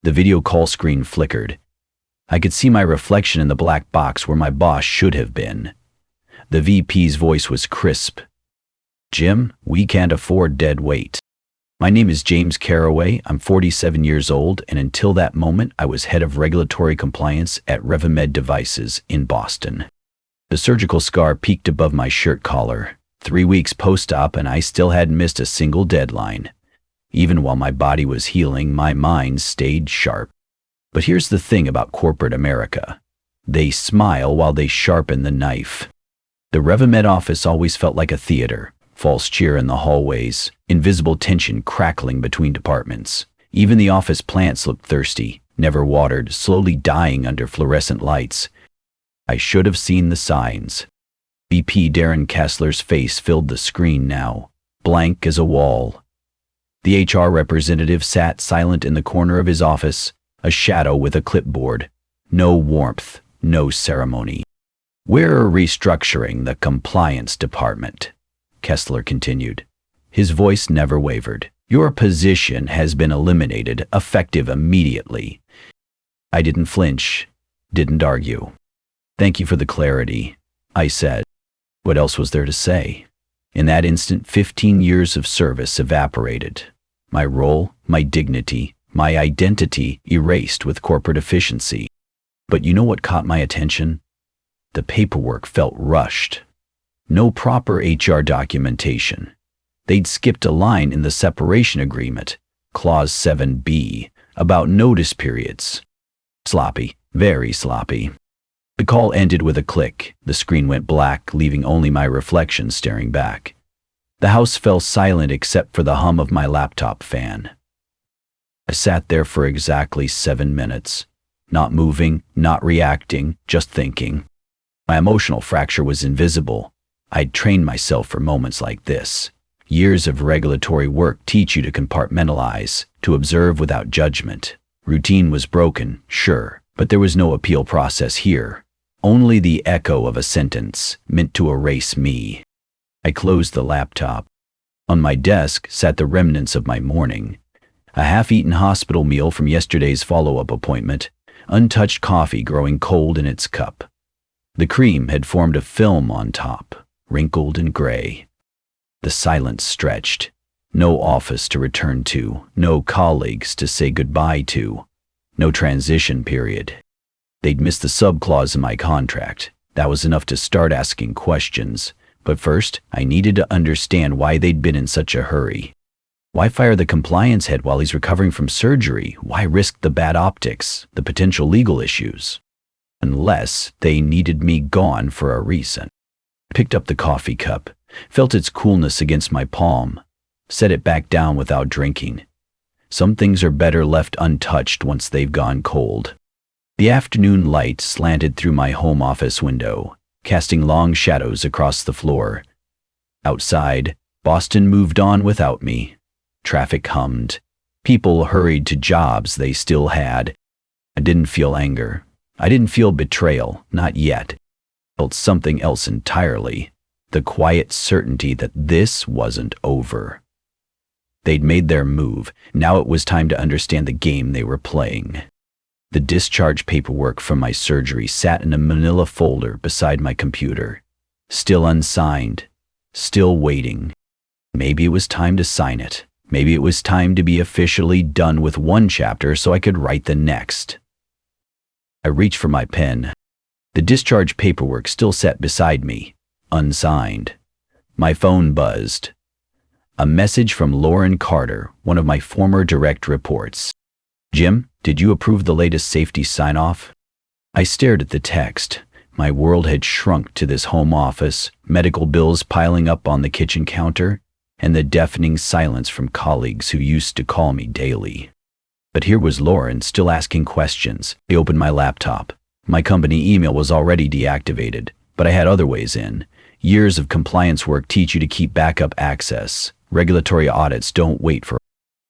The video call screen flickered. I could see my reflection in the black box where my boss should have been. The VP's voice was crisp. "Jim, we can't afford dead weight. My name is James Carroway. I'm 47 years old, and until that moment, I was head of regulatory compliance at RevaMed Devices in Boston." The surgical scar peaked above my shirt collar. 3 weeks post-op, and I still hadn't missed a single deadline. Even while my body was healing, my mind stayed sharp. But here's the thing about corporate America. They smile while they sharpen the knife. The RevaMed office always felt like a theater. False cheer in the hallways, invisible tension crackling between departments. Even the office plants looked thirsty, never watered, slowly dying under fluorescent lights. I should have seen the signs. VP Darren Kessler's face filled the screen now, blank as a wall. The HR representative sat silent in the corner of his office, a shadow with a clipboard. No warmth, no ceremony. "We're restructuring the compliance department," Kessler continued. His voice never wavered. "Your position has been eliminated, effective immediately." I didn't flinch, didn't argue. "Thank you for the clarity," I said. What else was there to say? In that instant, 15 years of service evaporated. My role, my dignity, my identity erased with corporate efficiency. But you know what caught my attention? The paperwork felt rushed. No proper HR documentation. They'd skipped a line in the separation agreement, Clause 7B, about notice periods. Sloppy, very sloppy. The call ended with a click. The screen went black, leaving only my reflection staring back. The house fell silent except for the hum of my laptop fan. I sat there for exactly 7 minutes, not moving, not reacting, just thinking. My emotional fracture was invisible. I'd trained myself for moments like this. Years of regulatory work teach you to compartmentalize, to observe without judgment. Routine was broken, sure, but there was no appeal process here. Only the echo of a sentence meant to erase me. I closed the laptop. On my desk sat the remnants of my morning. A half-eaten hospital meal from yesterday's follow-up appointment, untouched coffee growing cold in its cup. The cream had formed a film on top, wrinkled and gray. The silence stretched. No office to return to, no colleagues to say goodbye to, no transition period. They'd missed the subclause in my contract. That was enough to start asking questions. But first, I needed to understand why they'd been in such a hurry. Why fire the compliance head while he's recovering from surgery? Why risk the bad optics, the potential legal issues? Unless they needed me gone for a reason. Picked up the coffee cup, felt its coolness against my palm, set it back down without drinking. Some things are better left untouched once they've gone cold. The afternoon light slanted through my home office window, casting long shadows across the floor. Outside, Boston moved on without me. Traffic hummed. People hurried to jobs they still had. I didn't feel anger. I didn't feel betrayal, not yet. I felt something else entirely. The quiet certainty that this wasn't over. They'd made their move. Now it was time to understand the game they were playing. The discharge paperwork from my surgery sat in a manila folder beside my computer. Still unsigned. Still waiting. Maybe it was time to sign it. Maybe it was time to be officially done with one chapter so I could write the next. I reached for my pen. The discharge paperwork still sat beside me, unsigned. My phone buzzed. A message from Lauren Carter, one of my former direct reports. "Jim, did you approve the latest safety sign-off?" I stared at the text. My world had shrunk to this home office, medical bills piling up on the kitchen counter, and the deafening silence from colleagues who used to call me daily. But here was Lauren still asking questions. I opened my laptop. My company email was already deactivated, but I had other ways in. Years of compliance work teach you to keep backup access. Regulatory audits don't wait for.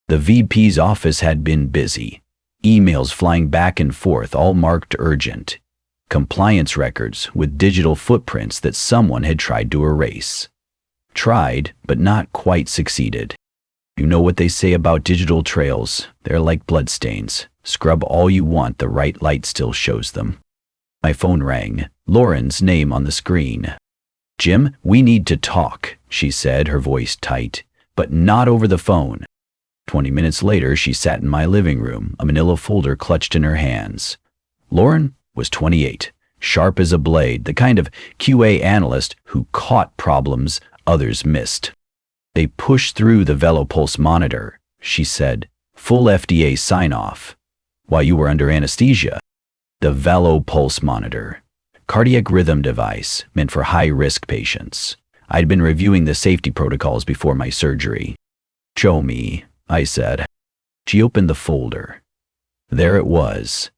The VP's office had been busy. Emails flying back and forth, all marked urgent. Compliance records with digital footprints that someone had tried to erase. Tried, but not quite succeeded. You know what they say about digital trails. They're like bloodstains. Scrub all you want, the right light still shows them. My phone rang, Lauren's name on the screen. "Jim, we need to talk," she said, her voice tight, "but not over the phone." 20 minutes later, she sat in my living room, a manila folder clutched in her hands. Lauren was 28, sharp as a blade, the kind of QA analyst who caught problems others missed. "They pushed through the VeloPulse monitor," she said, "full FDA sign-off, while you were under anesthesia." The VeloPulse monitor, cardiac rhythm device meant for high-risk patients. I'd been reviewing the safety protocols before my surgery. "Show me," I said. She opened the folder. There it was.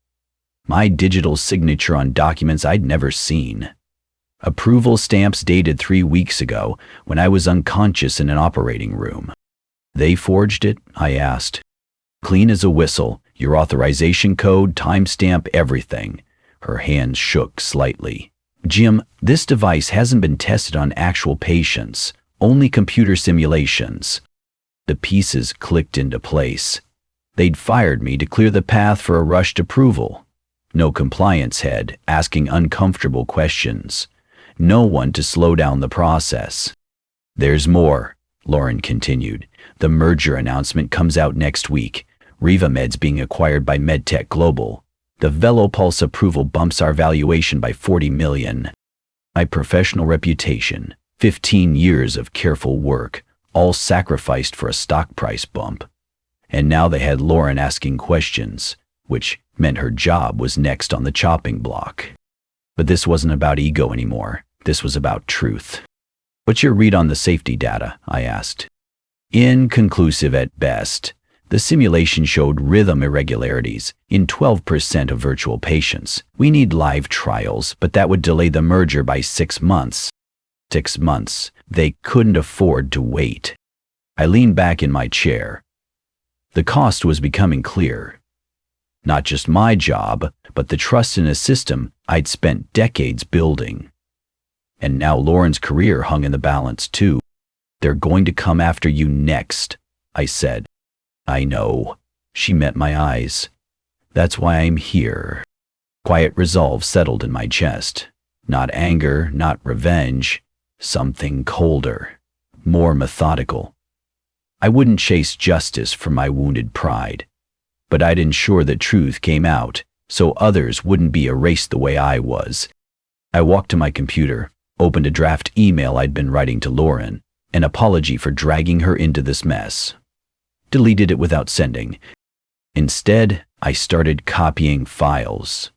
My digital signature on documents I'd never seen. Approval stamps dated 3 weeks ago when I was unconscious in an operating room. "They forged it?" I asked. "Clean as a whistle, your authorization code, timestamp, everything." Her hands shook slightly. "Jim, this device hasn't been tested on actual patients, only computer simulations." The pieces clicked into place. They'd fired me to clear the path for a rushed approval. No compliance head asking uncomfortable questions. No one to slow down the process. "There's more," Lauren continued. "The merger announcement comes out next week. RevaMed's being acquired by MedTech Global. The VeloPulse approval bumps our valuation by $40 million. My professional reputation, 15 years of careful work, all sacrificed for a stock price bump. And now they had Lauren asking questions, which meant her job was next on the chopping block. But this wasn't about ego anymore. This was about truth. "What's your read on the safety data?" I asked. "Inconclusive at best. The simulation showed rhythm irregularities in 12% of virtual patients. We need live trials, but that would delay the merger by 6 months. 6 months. They couldn't afford to wait." I leaned back in my chair. The cost was becoming clear. Not just my job, but the trust in a system I'd spent decades building. And now Lauren's career hung in the balance too. "They're going to come after you next," I said. "I know." She met my eyes. "That's why I'm here." Quiet resolve settled in my chest. Not anger, not revenge. Something colder, more methodical. I wouldn't chase justice for my wounded pride, but I'd ensure that truth came out so others wouldn't be erased the way I was. I walked to my computer, opened a draft email I'd been writing to Lauren, an apology for dragging her into this mess. Deleted it without sending. Instead, I started copying files.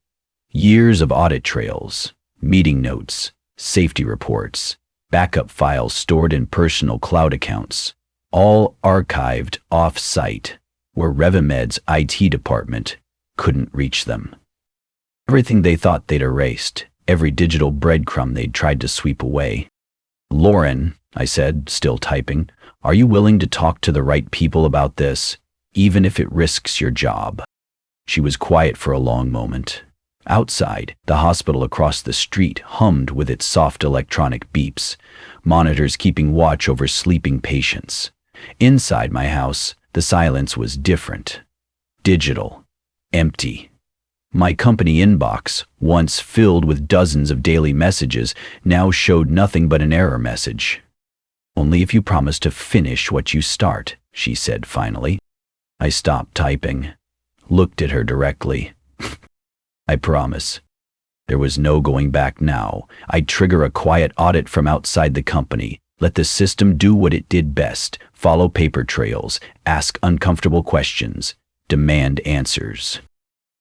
Years of audit trails, meeting notes, safety reports, backup files stored in personal cloud accounts, all archived off-site, where RevaMed's IT department couldn't reach them. Everything they thought they'd erased, every digital breadcrumb they'd tried to sweep away. "Lauren," I said, still typing, "are you willing to talk to the right people about this, even if it risks your job?" She was quiet for a long moment. Outside, the hospital across the street hummed with its soft electronic beeps, monitors keeping watch over sleeping patients. Inside my house, the silence was different. Digital. Empty. My company inbox, once filled with dozens of daily messages, now showed nothing but an error message. "Only if you promise to finish what you start," she said finally. I stopped typing, looked at her directly. "I promise." There was no going back now. I'd trigger a quiet audit from outside the company, let the system do what it did best, follow paper trails, ask uncomfortable questions, demand answers.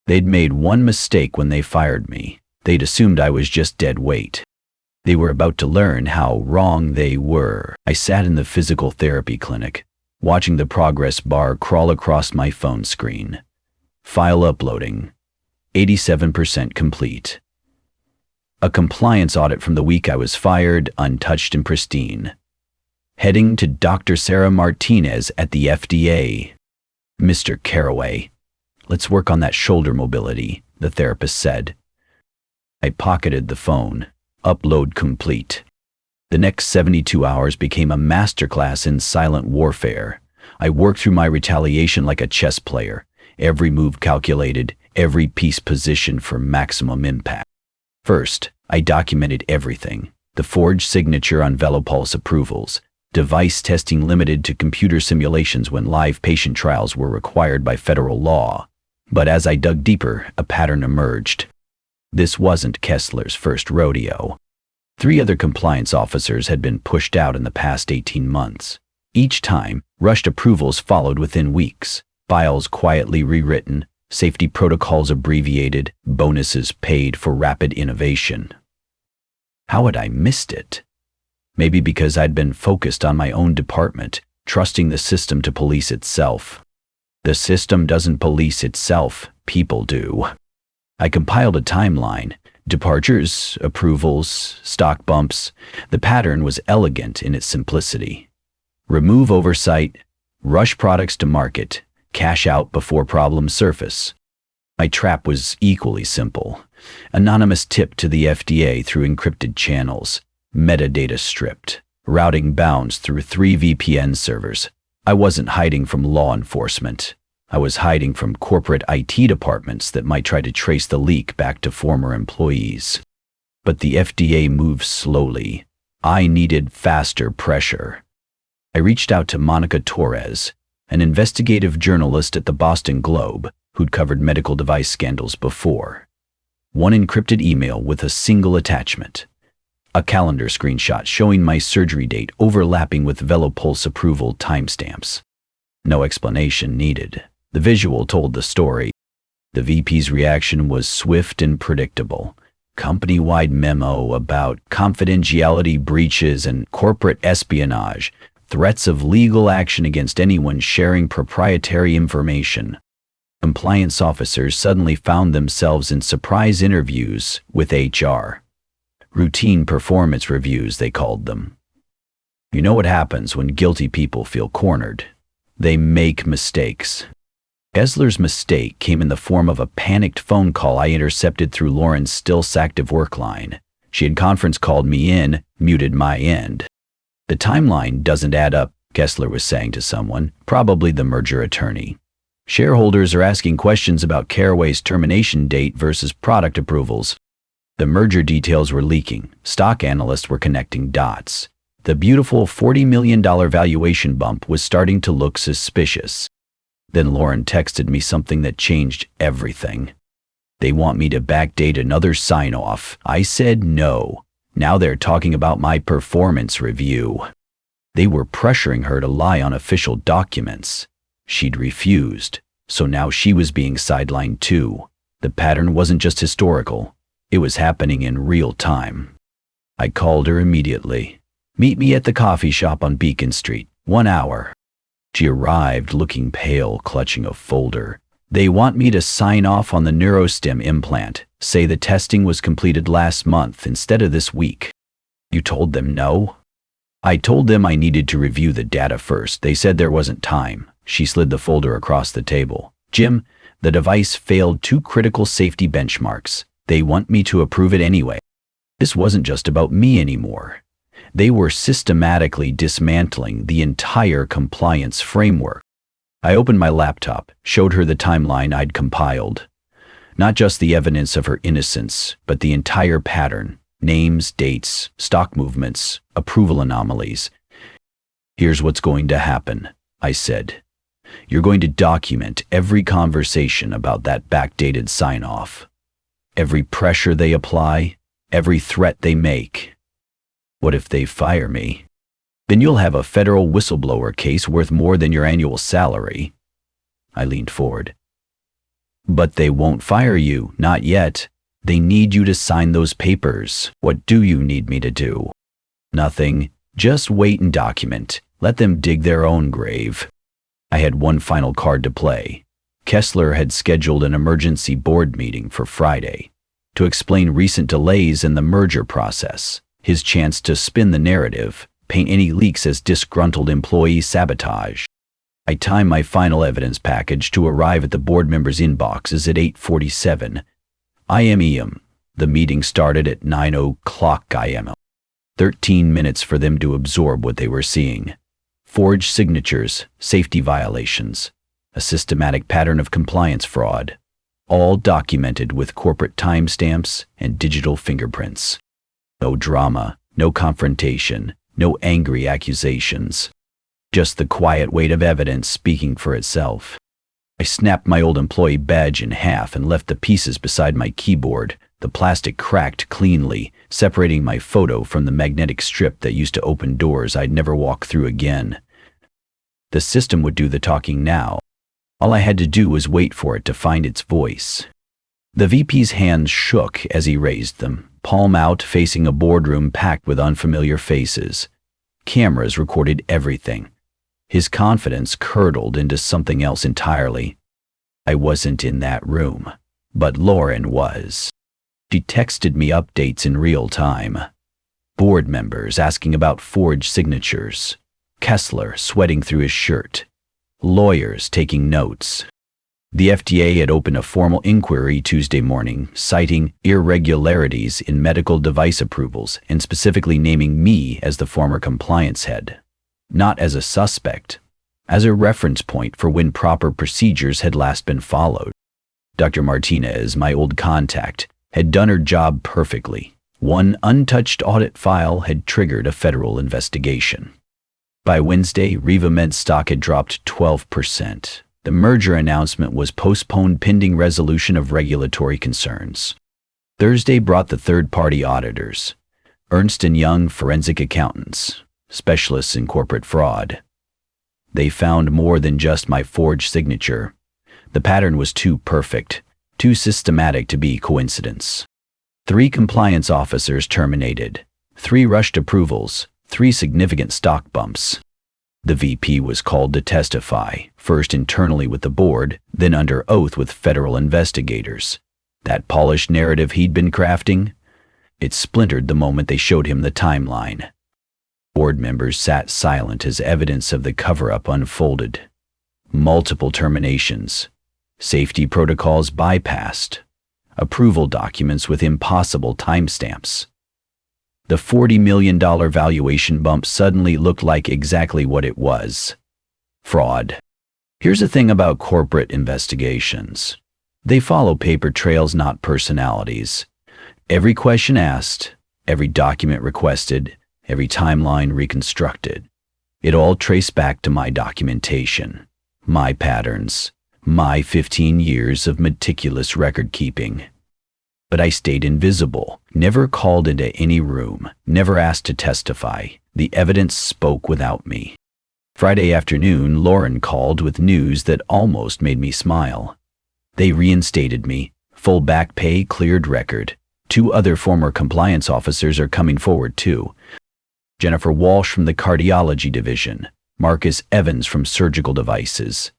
They'd made one mistake when they fired me. They'd assumed I was just dead weight. They were about to learn how wrong they were. I sat in the physical therapy clinic, watching the progress bar crawl across my phone screen. File uploading. 87% complete. A compliance audit from the week I was fired, untouched and pristine. Heading to Dr. Sarah Martinez at the FDA. "Mr. Carroway, let's work on that shoulder mobility," the therapist said. I pocketed the phone. Upload complete. The next 72 hours became a masterclass in silent warfare. I worked through my retaliation like a chess player, every move calculated, every piece positioned for maximum impact. First, I documented everything: the forged signature on Velopulse approvals, device testing limited to computer simulations when live patient trials were required by federal law. But as I dug deeper, a pattern emerged. This wasn't Kessler's first rodeo. 3 other compliance officers had been pushed out in the past 18 months. Each time, rushed approvals followed within weeks, files quietly rewritten, safety protocols abbreviated, bonuses paid for rapid innovation. How had I missed it? Maybe because I'd been focused on my own department, trusting the system to police itself. The system doesn't police itself, people do. I compiled a timeline: departures, approvals, stock bumps. The pattern was elegant in its simplicity. Remove oversight, rush products to market, cash out before problems surface. My trap was equally simple: anonymous tip to the FDA through encrypted channels, metadata stripped, routing bounds through 3 VPN servers. I wasn't hiding from law enforcement. I was hiding from corporate IT departments that might try to trace the leak back to former employees. But the FDA moves slowly. I needed faster pressure. I reached out to Monica Torres, an investigative journalist at the Boston Globe who'd covered medical device scandals before. One encrypted email with a single attachment: a calendar screenshot showing my surgery date overlapping with Velopulse approval timestamps. No explanation needed. The visual told the story. The VP's reaction was swift and predictable. Company-wide memo about confidentiality breaches and corporate espionage, threats of legal action against anyone sharing proprietary information. Compliance officers suddenly found themselves in surprise interviews with HR. Routine performance reviews, they called them. You know what happens when guilty people feel cornered? They make mistakes. Kessler's mistake came in the form of a panicked phone call I intercepted through Lauren's still-active work line. She had conference called me in, muted my end. The timeline doesn't add up, Kessler was saying to someone, probably the merger attorney. Shareholders are asking questions about Carroway's termination date versus product approvals. The merger details were leaking. Stock analysts were connecting dots. The beautiful $40 million valuation bump was starting to look suspicious. Then Lauren texted me something that changed everything. They want me to backdate another sign-off. I said no. Now they're talking about my performance review. They were pressuring her to lie on official documents. She'd refused, so now she was being sidelined too. The pattern wasn't just historical. It was happening in real time. I called her immediately. Meet me at the coffee shop on Beacon Street, 1 hour. She arrived looking pale, clutching a folder. They want me to sign off on the neurostim implant, say the testing was completed last month instead of this week. You told them no? I told them I needed to review the data first. They said there wasn't time. She slid the folder across the table. Jim, the device failed 2 critical safety benchmarks. They want me to approve it anyway. This wasn't just about me anymore. They were systematically dismantling the entire compliance framework. I opened my laptop, showed her the timeline I'd compiled. Not just the evidence of her innocence, but the entire pattern: names, dates, stock movements, approval anomalies. Here's what's going to happen, I said. You're going to document every conversation about that backdated sign-off. Every pressure they apply, every threat they make. What if they fire me? Then you'll have a federal whistleblower case worth more than your annual salary. I leaned forward. But they won't fire you, not yet. They need you to sign those papers. What do you need me to do? Nothing. Just wait and document. Let them dig their own grave. I had one final card to play. Kessler had scheduled an emergency board meeting for Friday to explain recent delays in the merger process. His chance to spin the narrative, paint any leaks as disgruntled employee sabotage. I timed my final evidence package to arrive at the board members' inboxes at 8:47 IM. The meeting started at 9:00 IM. 13 minutes for them to absorb what they were seeing. Forged signatures, safety violations. A systematic pattern of compliance fraud, all documented with corporate timestamps and digital fingerprints. No drama, no confrontation, no angry accusations. Just the quiet weight of evidence speaking for itself. I snapped my old employee badge in half and left the pieces beside my keyboard. The plastic cracked cleanly, separating my photo from the magnetic strip that used to open doors I'd never walk through again. The system would do the talking now. All I had to do was wait for it to find its voice. The VP's hands shook as he raised them, palm out, facing a boardroom packed with unfamiliar faces. Cameras recorded everything. His confidence curdled into something else entirely. I wasn't in that room, but Lauren was. She texted me updates in real time. Board members asking about forged signatures. Kessler sweating through his shirt. Lawyers taking notes. The FDA had opened a formal inquiry Tuesday morning, citing irregularities in medical device approvals and specifically naming me as the former compliance head. Not as a suspect, as a reference point for when proper procedures had last been followed. Dr. Martinez, my old contact, had done her job perfectly. One untouched audit file had triggered a federal investigation. By Wednesday, RevaMed stock had dropped 12%. The merger announcement was postponed pending resolution of regulatory concerns. Thursday brought the third-party auditors, Ernst & Young forensic accountants, specialists in corporate fraud. They found more than just my forged signature. The pattern was too perfect, too systematic to be coincidence. 3 compliance officers terminated, 3 rushed approvals, 3 significant stock bumps. The VP was called to testify, first internally with the board, then under oath with federal investigators. That polished narrative he'd been crafting? It splintered the moment they showed him the timeline. Board members sat silent as evidence of the cover-up unfolded. Multiple terminations, safety protocols bypassed, approval documents with impossible timestamps. The $40 million valuation bump suddenly looked like exactly what it was: fraud. Here's the thing about corporate investigations. They follow paper trails, not personalities. Every question asked, every document requested, every timeline reconstructed. It all traced back to my documentation, my patterns, my 15 years of meticulous record-keeping. But I stayed invisible, never called into any room, never asked to testify. The evidence spoke without me. Friday afternoon, Lauren called with news that almost made me smile. They reinstated me, full back pay, cleared record. 2 other former compliance officers are coming forward too. Jennifer Walsh from the cardiology division, Marcus Evans from surgical devices.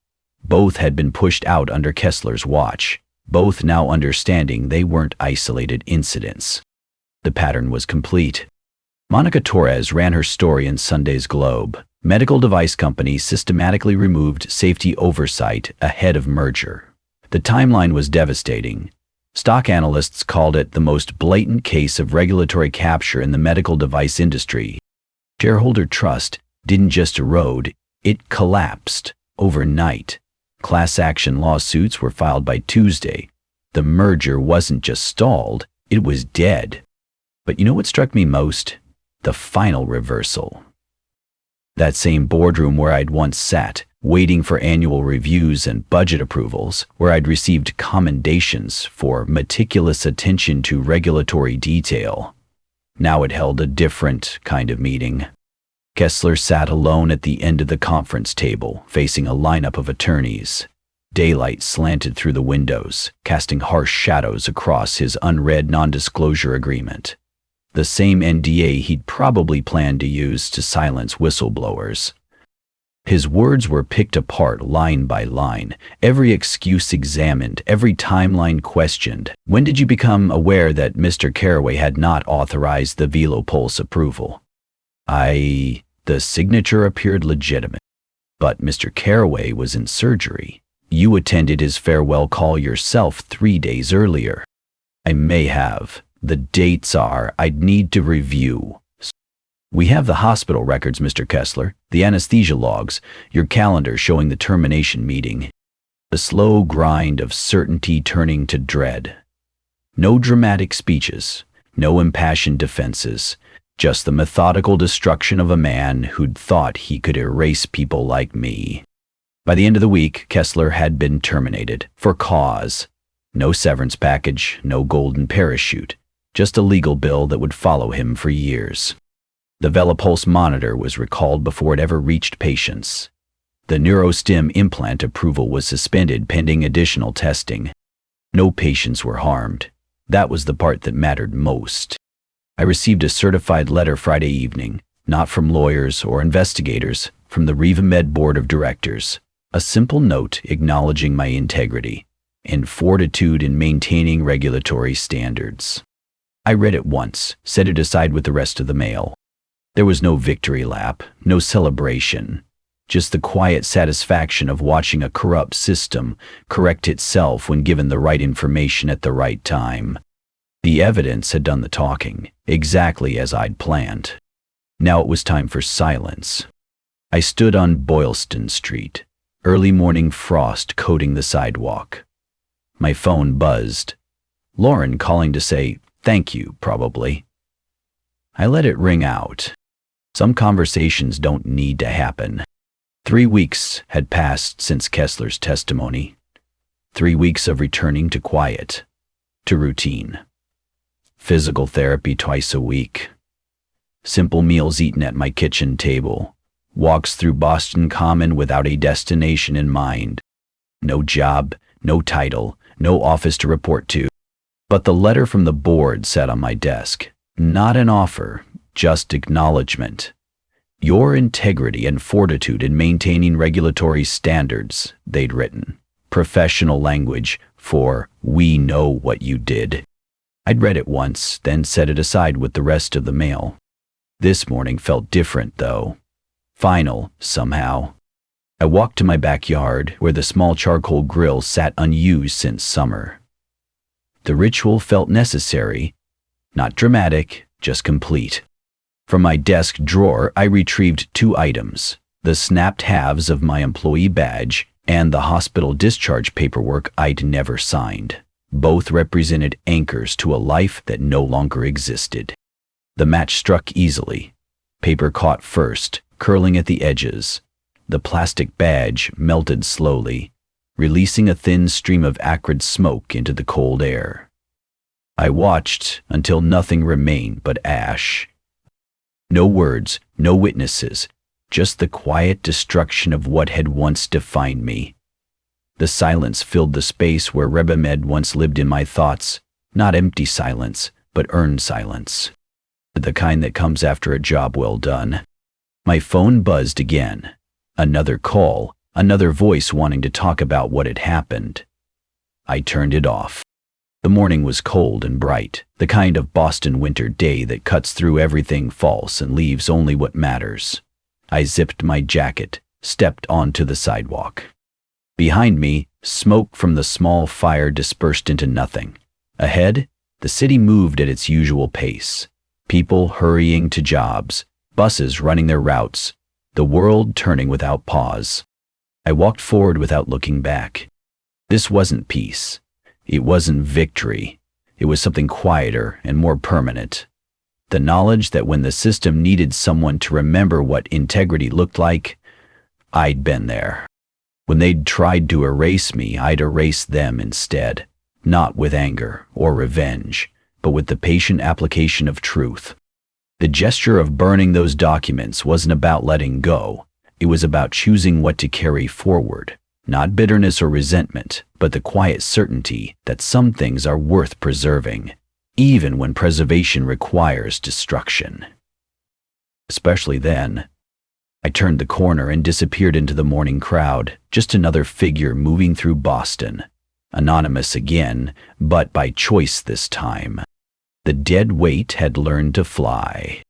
Both had been pushed out under Kessler's watch. Both now understanding they weren't isolated incidents. The pattern was complete. Monica Torres ran her story in Sunday's Globe. Medical device companies systematically removed safety oversight ahead of merger. The timeline was devastating. Stock analysts called it the most blatant case of regulatory capture in the medical device industry. Shareholder trust didn't just erode, it collapsed overnight. Class action lawsuits were filed by Tuesday. The merger wasn't just stalled, it was dead. But you know what struck me most? The final reversal. That same boardroom where I'd once sat, waiting for annual reviews and budget approvals, where I'd received commendations for meticulous attention to regulatory detail. Now it held a different kind of meeting. Kessler sat alone at the end of the conference table, facing a lineup of attorneys. Daylight slanted through the windows, casting harsh shadows across his unread non-disclosure agreement. The same NDA he'd probably planned to use to silence whistleblowers. His words were picked apart line by line, every excuse examined, every timeline questioned. When did you become aware that Mr. Carroway had not authorized the VeloPulse approval? The signature appeared legitimate. But Mr. Carroway was in surgery. You attended his farewell call yourself 3 days earlier. I may have. The dates are, I'd need to review. We have the hospital records, Mr. Kessler, the anesthesia logs, your calendar showing the termination meeting. The slow grind of certainty turning to dread. No dramatic speeches, no impassioned defenses, just the methodical destruction of a man who'd thought he could erase people like me. By the end of the week, Kessler had been terminated, for cause. No severance package, no golden parachute, just a legal bill that would follow him for years. The VeloPulse monitor was recalled before it ever reached patients. The neurostim implant approval was suspended pending additional testing. No patients were harmed. That was the part that mattered most. I received a certified letter Friday evening, not from lawyers or investigators, from the RevaMed Board of Directors. A simple note acknowledging my integrity and fortitude in maintaining regulatory standards. I read it once, set it aside with the rest of the mail. There was no victory lap, no celebration, just the quiet satisfaction of watching a corrupt system correct itself when given the right information at the right time. The evidence had done the talking, exactly as I'd planned. Now it was time for silence. I stood on Boylston Street, early morning frost coating the sidewalk. My phone buzzed. Lauren calling to say, "Thank you," probably. I let it ring out. Some conversations don't need to happen. 3 weeks had passed since Kessler's testimony. 3 weeks of returning to quiet, to routine. Physical therapy twice a week. Simple meals eaten at my kitchen table. Walks through Boston Common without a destination in mind. No job, no title, no office to report to. But the letter from the board sat on my desk. Not an offer, just acknowledgement. Your integrity and fortitude in maintaining regulatory standards, they'd written. Professional language for, we know what you did. I'd read it once, then set it aside with the rest of the mail. This morning felt different, though. Final, somehow. I walked to my backyard, where the small charcoal grill sat unused since summer. The ritual felt necessary, not dramatic, just complete. From my desk drawer, I retrieved 2 items, the snapped halves of my employee badge and the hospital discharge paperwork I'd never signed. Both represented anchors to a life that no longer existed. The match struck easily. Paper caught first, curling at the edges. The plastic badge melted slowly, releasing a thin stream of acrid smoke into the cold air. I watched until nothing remained but ash. No words, no witnesses, just the quiet destruction of what had once defined me. The silence filled the space where RevaMed once lived in my thoughts, not empty silence, but earned silence. The kind that comes after a job well done. My phone buzzed again. Another call, another voice wanting to talk about what had happened. I turned it off. The morning was cold and bright, the kind of Boston winter day that cuts through everything false and leaves only what matters. I zipped my jacket, stepped onto the sidewalk. Behind me, smoke from the small fire dispersed into nothing. Ahead, the city moved at its usual pace. People hurrying to jobs, buses running their routes, the world turning without pause. I walked forward without looking back. This wasn't peace. It wasn't victory. It was something quieter and more permanent. The knowledge that when the system needed someone to remember what integrity looked like, I'd been there. When they'd tried to erase me, I'd erase them instead, not with anger or revenge, but with the patient application of truth. The gesture of burning those documents wasn't about letting go. It was about choosing what to carry forward. Not bitterness or resentment, but the quiet certainty that some things are worth preserving, even when preservation requires destruction. Especially then. I turned the corner and disappeared into the morning crowd, just another figure moving through Boston. Anonymous again, but by choice this time. The dead weight had learned to fly.